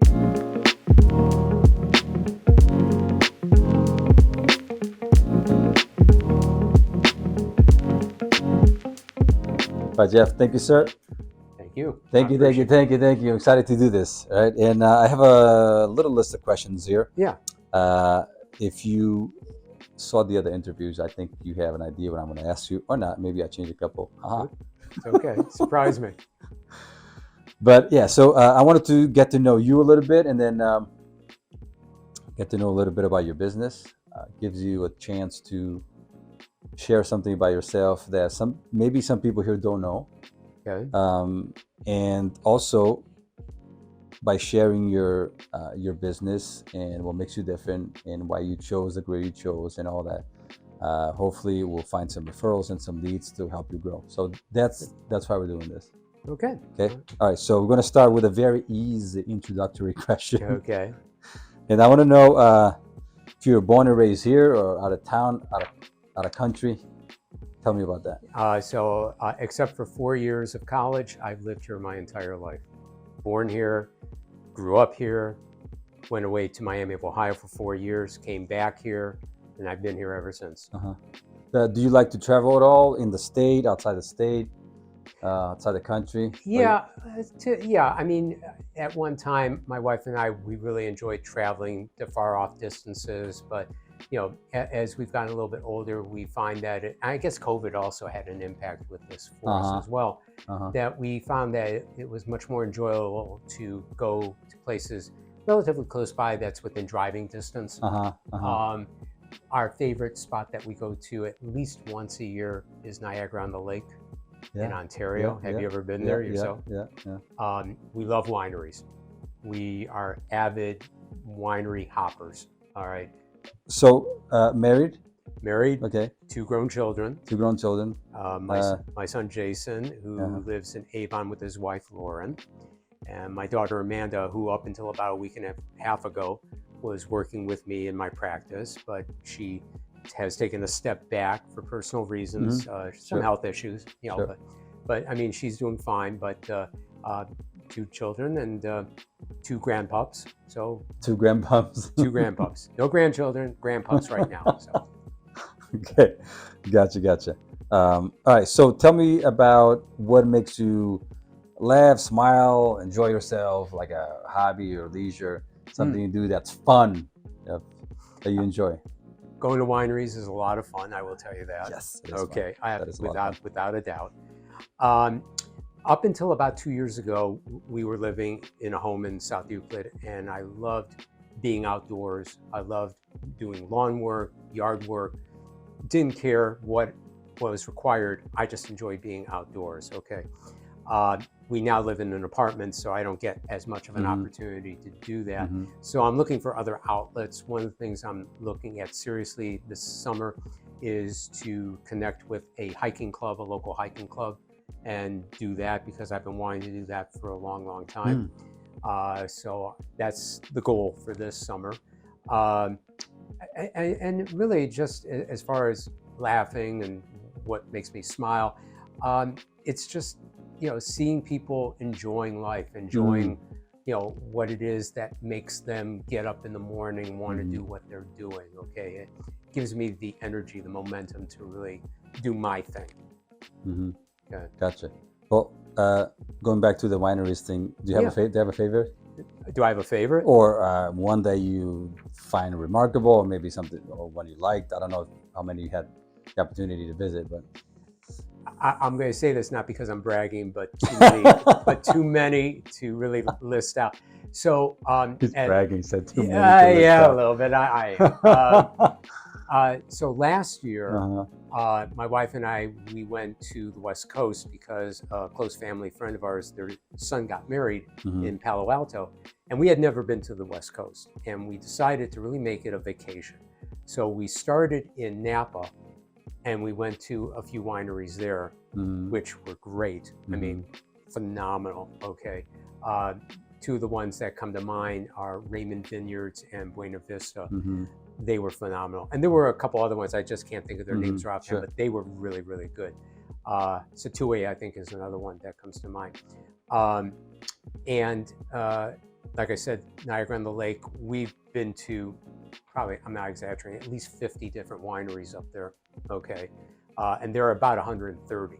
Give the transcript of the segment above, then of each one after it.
All right, Jeff, thank you, sir. Thank you. Thank you. Excited to do this. All right, and I have a little list of questions here. Yeah. If you saw the other interviews, I think you have an idea what I'm going to ask you, or not. Maybe I changed a couple. It's okay. Surprise me. But yeah, so I wanted to get to know you a little bit, and then get to know a little bit about your business. Gives you a chance to share something about yourself that maybe some people here don't know. Okay. And also by sharing your business and what makes you different and why you chose the career you chose and all that. Hopefully we'll find some referrals and some leads to help you grow. So that's why we're doing this. Okay. All right. So we're going to start with a very easy introductory question. Okay. And I want to know if you were born and raised here or out of town, out of country. Tell me about that. So except for 4 years of college, I've lived here my entire life. Born here, grew up here, went away to Miami of Ohio for 4 years, came back here, and I've been here ever since. Do you like to travel at all in the state, outside the state, outside the country? Yeah, I mean, at one time, my wife and I, we really enjoyed traveling to far off distances, but you know, as we've gotten a little bit older, we find that I guess COVID also had an impact with this for us as well. That we found that it was much more enjoyable to go to places relatively close by that's within driving distance. Our favorite spot that we go to at least once a year is Niagara on the Lake in Ontario. Have you ever been there yourself? Yeah. We love wineries. We are avid winery hoppers. All right. So married? Married. Okay. 2 grown children. My son Jason, who lives in Avon with his wife Lauren, and my daughter Amanda, who up until about a week and a half ago was working with me in my practice, but she has taken a step back for personal reasons, some health issues, you know. But I mean, she's doing fine. But 2 children and 2 grandpups. So 2 grandpups. 2 grandpups. No grandchildren, grandpups right now. So. Okay, gotcha. All right, so tell me about what makes you laugh, smile, enjoy yourself, like a hobby or leisure, something you do that's fun, that you enjoy. Going to wineries is a lot of fun, I will tell you that. Yes. Okay, I have without a doubt. Up until about 2 years ago, we were living in a home in South Euclid, and I loved being outdoors. I loved doing lawn work, yard work. Didn't care what was required. I just enjoyed being outdoors. Okay. We now live in an apartment, so I don't get as much of an opportunity to do that. So I'm looking for other outlets. One of the things I'm looking at seriously this summer is to connect with a hiking club, a local hiking club, and do that because I've been wanting to do that for a long time. So that's the goal for this summer. And really just as far as laughing and what makes me smile, it's just, you know, seeing people enjoying life, enjoying, you know, what it is that makes them get up in the morning, want to do what they're doing. Okay. It gives me the energy, the momentum to really do my thing. Okay. Gotcha. Well, going back to the wineries thing, do you have do you have a favorite? Do I have a favorite? Or one that you find remarkable, or maybe something, or one you liked? I don't know how many you had the opportunity to visit, but I'm going to say this not because I'm bragging, but too many to really list out. So he's bragging. Said too many. Yeah, a little bit. So last year, my wife and I, we went to the West Coast because a close family friend of ours, their son got married in Palo Alto, and we had never been to the West Coast, and we decided to really make it a vacation. So we started in Napa, and we went to a few wineries there, which were great. I mean, phenomenal. Okay. 2 of the ones that come to mind are Raymond Vineyards and Buena Vista. They were phenomenal. And there were a couple other ones, I just can't think of their names right offhand, but they were really, really good. Satue, I think, is another one that comes to mind. like I said, Niagara-on-the-Lake, we've been to probably, I'm not exaggerating, at least 50 different wineries up there, okay? And there are about 130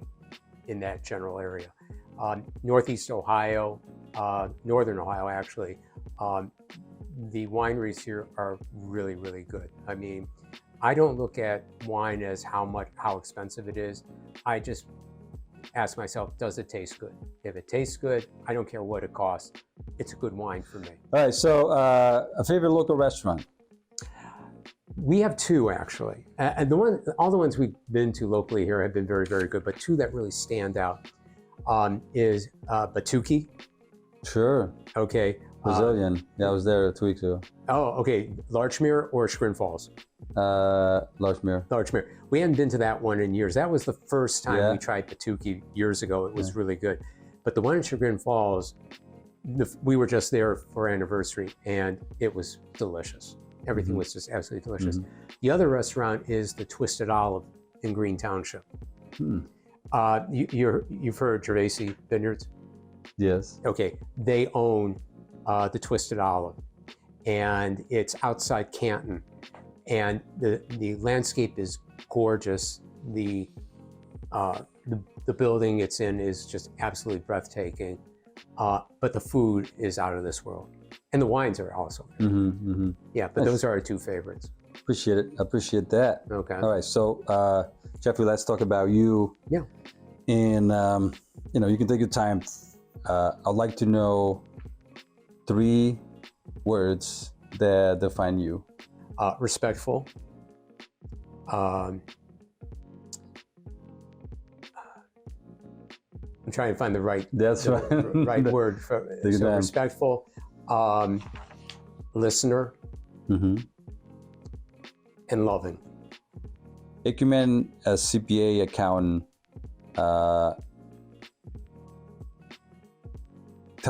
in that general area. Northeast Ohio, Northern Ohio actually, the wineries here are really, really good. I mean, I don't look at wine as how expensive it is. I just ask myself, does it taste good? If it tastes good, I don't care what it costs. It's a good wine for me. All right, so a favorite local restaurant? We have two actually, and all the ones we've been to locally here have been very, very good. But two that really stand out is Batuqui. Sure. Okay. Brazilian. Yeah, I was there 2 weeks ago. Oh, okay. Larchmere or Chagrin Falls? Larchmere. Larchmere. We hadn't been to that one in years. That was the first time we tried Batuqui years ago. It was really good. But the one in Chagrin Falls, we were just there for anniversary, and it was delicious. Everything was just absolutely delicious. The other restaurant is the Twisted Olive in Green Township. You've heard Gervasi Vineyards? Yes. Okay. They own the Twisted Olive, and it's outside Canton. And the landscape is gorgeous. The building it's in is just absolutely breathtaking. But the food is out of this world. And the wines are also. Yeah, but those are our two favorites. Appreciate it. I appreciate that. Okay. All right. So, Jeffrey, let's talk about you. Yeah. And, you can take your time. I'd like to know 3 words that define you. Respectful. I'm trying to find the right. That's right. Right word for respectful. Listener. And loving. Acumen as CPA accountant. Tell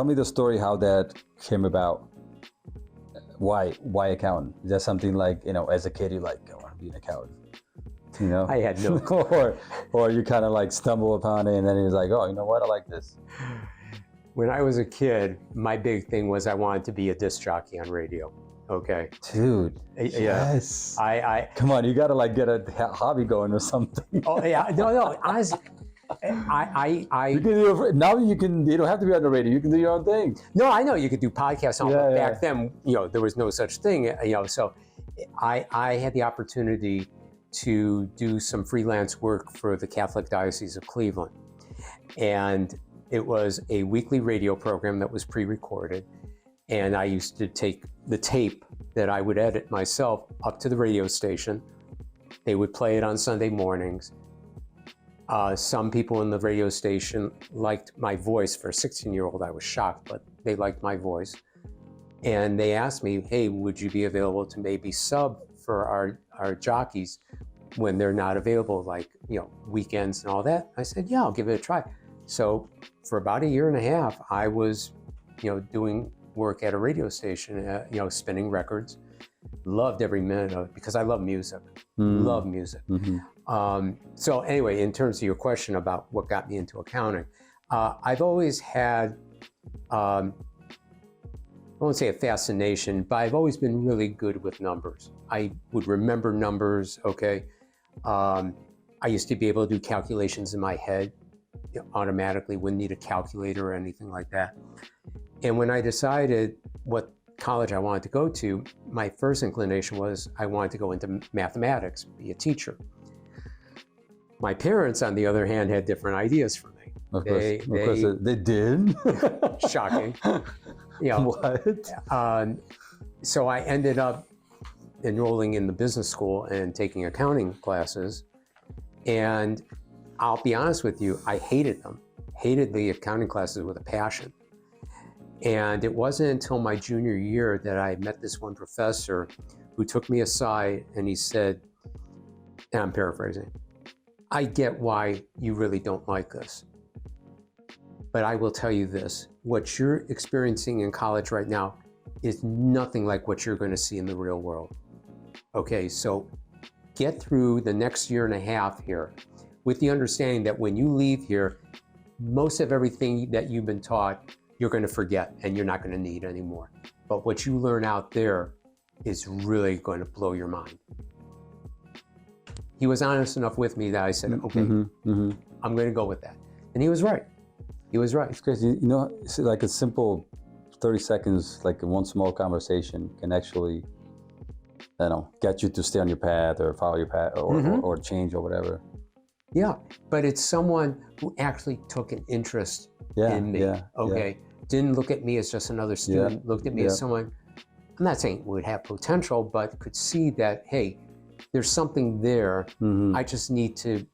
me the story how that came about. Why accountant? Is that something like, as a kid, you're like, I want to be an accountant? I had no or you kind of like stumble upon it and then you're like, oh, you know what? I like this. When I was a kid, my big thing was I wanted to be a disc jockey on radio. Okay. Dude. Yes. I come on, you got to like get a hobby going or something. Oh yeah. No. Honestly, you can do, now you don't have to be on the radio. You can do your own thing. No, I know you could do podcasts. Back then, there was no such thing. So I had the opportunity to do some freelance work for the Catholic Diocese of Cleveland, and it was a weekly radio program that was pre-recorded, and I used to take the tape that I would edit myself up to the radio station. They would play it on Sunday mornings. Some people in the radio station liked my voice. For a 16-year-old, I was shocked, but they liked my voice. And they asked me, hey, would you be available to maybe sub for our jockeys when they're not available, like, weekends and all that? I said, yeah, I'll give it a try. So for about 1.5 years, I was, doing work at a radio station, spinning records. Loved every minute of it because I love music. Love music. So anyway, in terms of your question about what got me into accounting, I've always had, I won't say a fascination, but I've always been really good with numbers. I would remember numbers, okay? I used to be able to do calculations in my head automatically, wouldn't need a calculator or anything like that. And when I decided what college I wanted to go to, my first inclination was I wanted to go into mathematics, be a teacher. My parents, on the other hand, had different ideas for me. Of course they did. Shocking. What? So I ended up enrolling in the business school and taking accounting classes. And I'll be honest with you, I hated them. Hated the accounting classes with a passion. And it wasn't until my junior year that I met this one professor who took me aside and he said, and I'm paraphrasing, I get why you really don't like this, but I will tell you this, what you're experiencing in college right now is nothing like what you're going to see in the real world. Okay, so get through the next 1.5 years here with the understanding that when you leave here, most of everything that you've been taught you're going to forget and you're not going to need anymore. But what you learn out there is really going to blow your mind. He was honest enough with me that I said, okay, I'm going to go with that. And he was right. He was right. It's crazy. You know, it's like a simple 30 seconds, like one small conversation can actually, get you to stay on your path or follow your path or change or whatever. Yeah, but it's someone who actually took an interest in me. Didn't look at me as just another student, looked at me as someone, I'm not saying would have potential, but could see that, hey, there's something there. I just need to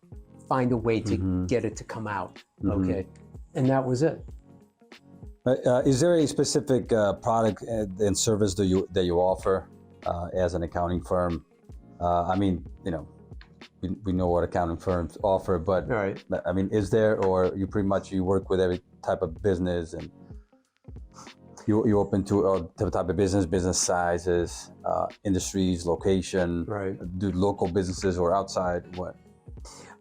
find a way to get it to come out. Okay. And that was it. Is there a specific product and service that you offer as an accounting firm? I mean, we know what accounting firms offer, but I mean, is there, or you pretty much you work with every type of business, and you open to the type of business sizes, industries, location, do local businesses or outside? What?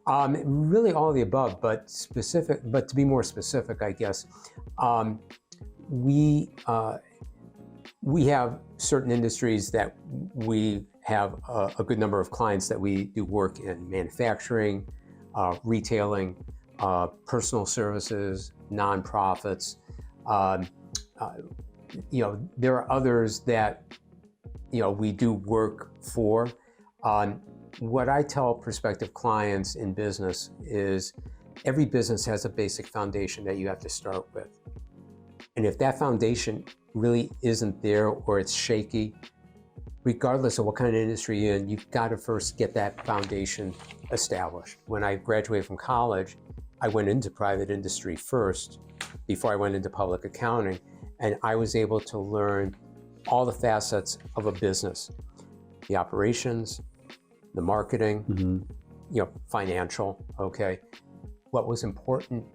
Really all of the above, but to be more specific, I guess, we have certain industries that we have a good number of clients that we do work in: manufacturing, retailing, personal services, nonprofits. There are others that we do work for. What I tell prospective clients in business is every business has a basic foundation that you have to start with. And if that foundation really isn't there, or it's shaky, regardless of what kind of industry you're in, you've got to first get that foundation established. When I graduated from college, I went into private industry first before I went into public accounting, and I was able to learn all the facets of a business: the operations, the marketing, financial, okay? What was important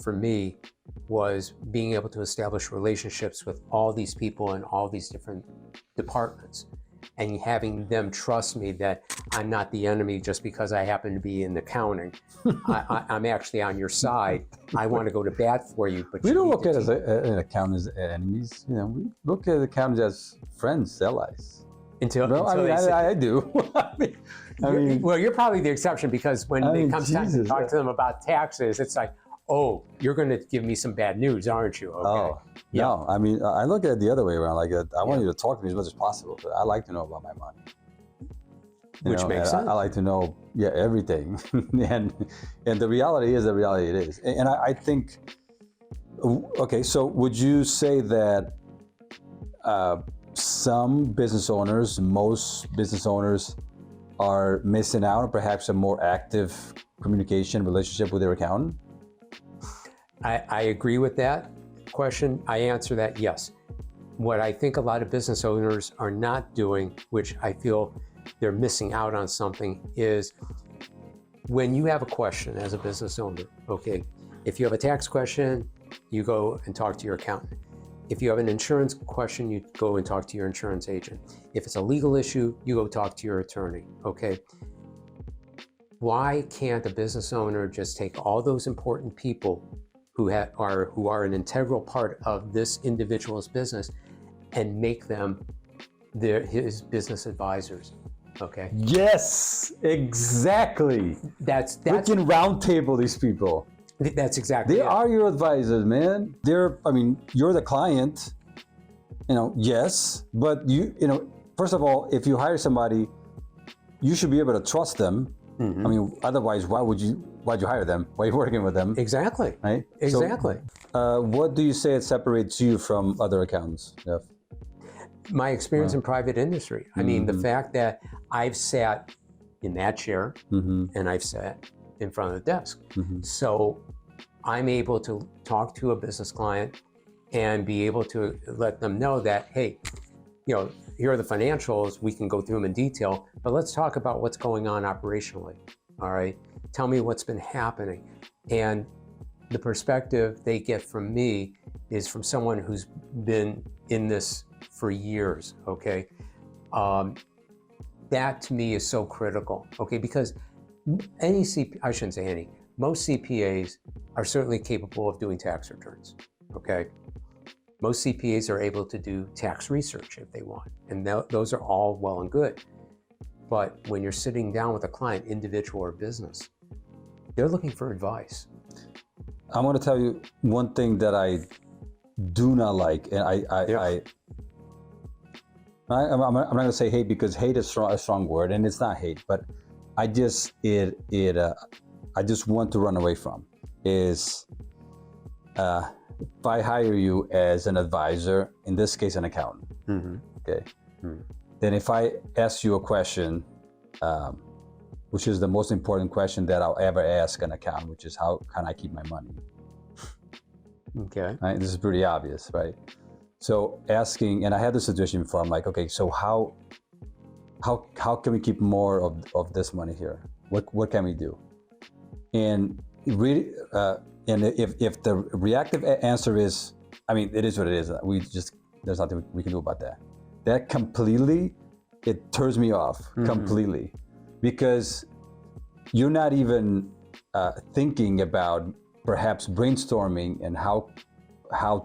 for me was being able to establish relationships with all these people in all these different departments, and having them trust me that I'm not the enemy just because I happen to be in accounting. I'm actually on your side. I want to go to bat for you, but we don't look at an accountant as enemies. We look at accountants as friends, allies. I do. Well, you're probably the exception, because when it comes time to talk to them about taxes, it's like, oh, you're going to give me some bad news, aren't you? Okay. Oh, no. I mean, I look at it the other way around. Like, I want you to talk to me as much as possible, but I like to know about my money. Which makes sense. I like to know, everything. and the reality is the reality it is. And I think, okay, so would you say that some business owners, most business owners, are missing out on perhaps a more active communication relationship with their accountant? I agree with that question. I answer that yes. What I think a lot of business owners are not doing, which I feel they're missing out on something, is when you have a question as a business owner, okay, if you have a tax question, you go and talk to your accountant. If you have an insurance question, you go and talk to your insurance agent. If it's a legal issue, you go talk to your attorney, okay? Why can't a business owner just take all those important people who are an integral part of this individual's business and make them his business advisors? Okay. Yes, exactly. We can round table these people. That's exactly They are your advisors, man. You're the client, yes, but first of all, if you hire somebody, you should be able to trust them. Otherwise, why'd you hire them? Why are you working with them? Exactly. Right? Exactly. So, what do you say it separates you from other accountants, Jeff? My experience in private industry. I mean, the fact that I've sat in that chair and I've sat in front of the desk. So I'm able to talk to a business client and be able to let them know that, hey, here are the financials, we can go through them in detail, but let's talk about what's going on operationally, all right? Tell me what's been happening. And the perspective they get from me is from someone who's been in this for years, okay? That to me is so critical, okay? Because I shouldn't say any, most CPAs are certainly capable of doing tax returns, okay? Most CPAs are able to do tax research if they want, and those are all well and good. But when you're sitting down with a client, individual or business, they're looking for advice. I'm going to tell you one thing that I do not like, and I'm not going to say hate, because hate is a strong word, and it's not hate, but I just want to run away from is if I hire you as an advisor, in this case an accountant, okay, then if I ask you a question, which is the most important question that I'll ever ask an accountant, which is how can I keep my money? Okay. Right? This is pretty obvious, right? So asking, and I had this situation before, I'm like, okay, so how can we keep more of this money here? What can we do? And really, and if the reactive answer is, I mean, it is what it is. There's nothing we can do about that. That completely, it turns me off completely, because you're not even thinking about perhaps brainstorming and how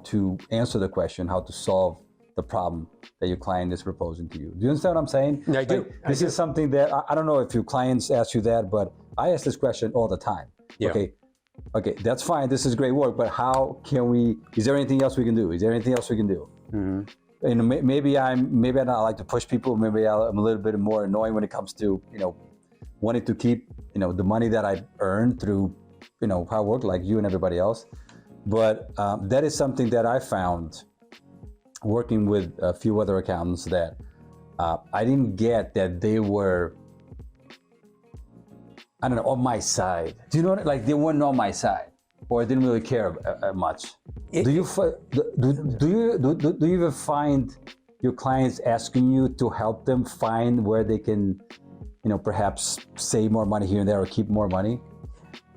to answer the question, how to solve the problem that your client is proposing to you. Do you understand what I'm saying? I do. This is something that I don't know if your clients ask you that, but I ask this question all the time. Yeah. Okay, that's fine. This is great work, but how can we? Is there anything else we can do? Is there anything else we can do? And maybe I don't like to push people. Maybe I'm a little bit more annoying when it comes to wanting to keep the money that I earned through hard work, like you and everybody else. But that is something that I found working with a few other accountants that I didn't get, that they were, I don't know, on my side. Do you know what? Like they weren't on my side, or didn't really care much. Do you ever find your clients asking you to help them find where they can, perhaps save more money here and there or keep more money?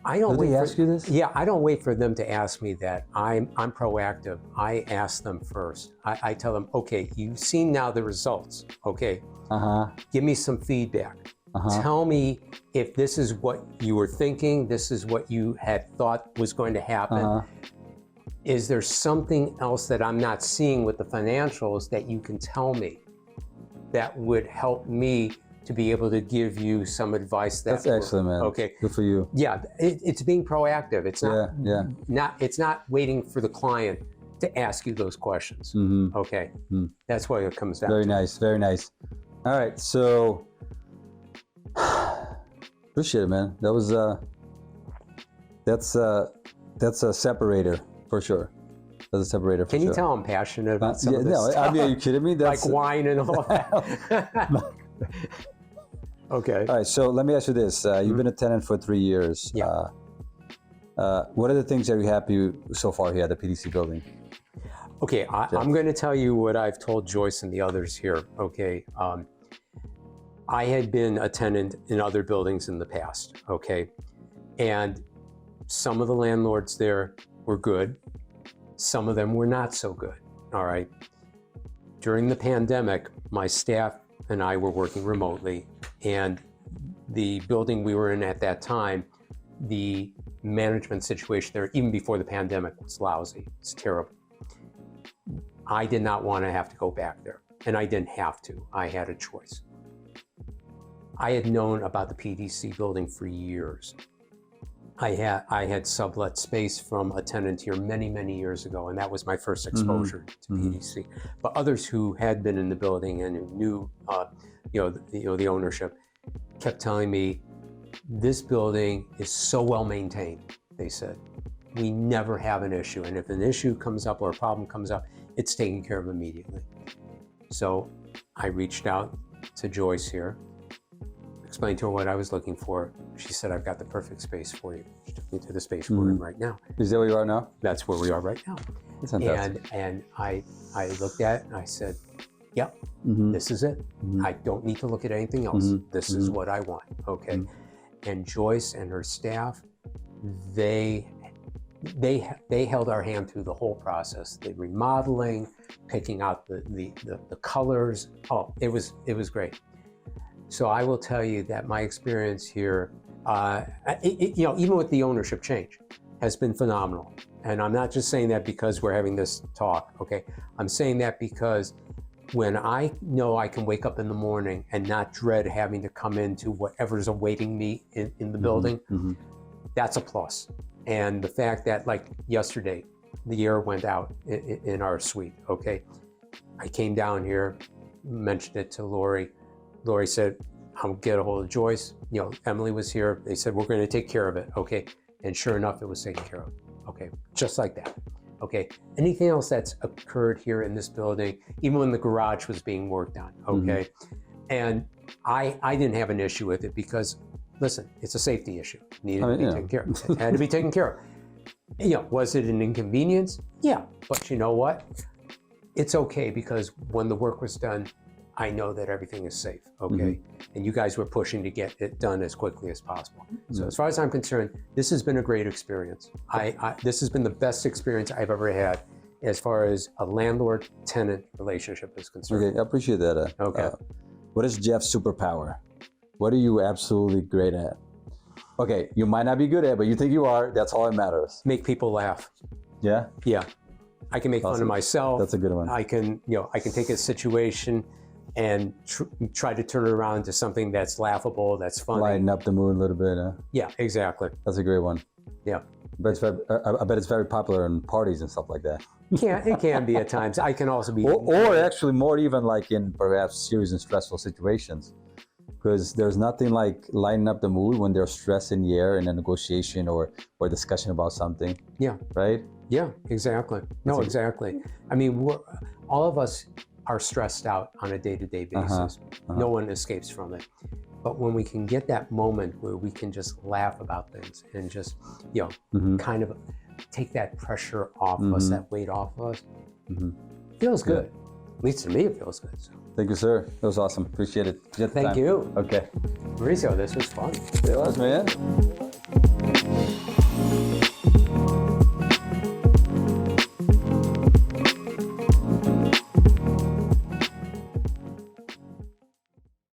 I don't wait. Do they ask you this? Yeah, I don't wait for them to ask me that. I'm proactive. I ask them first. I tell them, okay, you've seen now the results. Okay, give me some feedback. Tell me if this is what you were thinking, this is what you had thought was going to happen. Is there something else that I'm not seeing with the financials that you can tell me that would help me to be able to give you some advice? That's excellent, man. Okay. Good for you. Yeah, it's being proactive. It's not it's not waiting for the client to ask you those questions. Okay. That's what it comes down to. Very nice, very nice. All right, so appreciate it, man. That was that's a separator for sure. That's a separator for sure. Can you tell I'm passionate about some of this stuff? I mean, are you kidding me? That's like wine and all that. Okay. All right, so let me ask you this. You've been a tenant for 3 years. Yeah. What are the things that you're happy so far here at the PDC building? Okay, I'm going to tell you what I've told Joyce and the others here. Okay. I had been a tenant in other buildings in the past. Okay. And some of the landlords there were good. Some of them were not so good. All right. During the pandemic, my staff and I were working remotely, and the building we were in at that time, the management situation there, even before the pandemic, was lousy. It's terrible. I did not want to have to go back there, and I didn't have to. I had a choice. I had known about the PDC building for years. I had sublet space from a tenant here many, many years ago, and that was my first exposure to PDC. But others who had been in the building and who knew, the ownership, kept telling me, this building is so well maintained. They said, we never have an issue, and if an issue comes up or a problem comes up, it's taken care of immediately. So I reached out to Joyce here, explained to her what I was looking for. She said, I've got the perfect space for you. She took me to the space we're in right now. Is that where you are now? That's where we are right now. That's fantastic. And I looked at it and I said, yep, this is it. I don't need to look at anything else. This is what I want, okay? And Joyce and her staff, they held our hand through the whole process, the remodeling, picking out the colors. Oh, it was great. So I will tell you that my experience here, even with the ownership change, has been phenomenal. And I'm not just saying that because we're having this talk, okay? I'm saying that because when I know I can wake up in the morning and not dread having to come into whatever's awaiting me in the building, that's a plus. And the fact that, like yesterday, the air went out in our suite, okay? I came down here, mentioned it to Lori. Lori said, I'll get a hold of Joyce. You know, Emily was here. They said, we're going to take care of it, okay? And sure enough, it was taken care of, okay? Just like that, okay? Anything else that's occurred here in this building, even when the garage was being worked on, okay? And I didn't have an issue with it because, listen, it's a safety issue. It needed to be taken care of. It had to be taken care of. You know, was it an inconvenience? Yeah, but you know what? It's okay because when the work was done, I know that everything is safe, okay? And you guys were pushing to get it done as quickly as possible. So as far as I'm concerned, this has been a great experience. This has been the best experience I've ever had as far as a landlord-tenant relationship is concerned. Okay, I appreciate that. Okay. What is Jeff's superpower? What are you absolutely great at? Okay, you might not be good at, but you think you are. That's all that matters. Make people laugh. Yeah? Yeah. I can make fun of myself. That's a good one. I can take a situation and try to turn it around to something that's laughable, that's funny. Lighten up the mood a little bit. Huh? Yeah, exactly. That's a great one. Yeah. But I bet it's very popular in parties and stuff like that. It can be at times. I can also be... Or actually more even like in perhaps serious and stressful situations. Because there's nothing like lighting up the mood when there's stress in the air in a negotiation or discussion about something. Yeah. Right? Yeah, exactly. No, exactly. I mean, all of us are stressed out on a day-to-day basis. No one escapes from it. But when we can get that moment where we can just laugh about things and just, kind of take that pressure off us, that weight off us, feels good. At least to me, it feels good. So. Thank you, sir. That was awesome. Appreciate it. Thank you. Okay. Mauricio, this was fun. It was, man.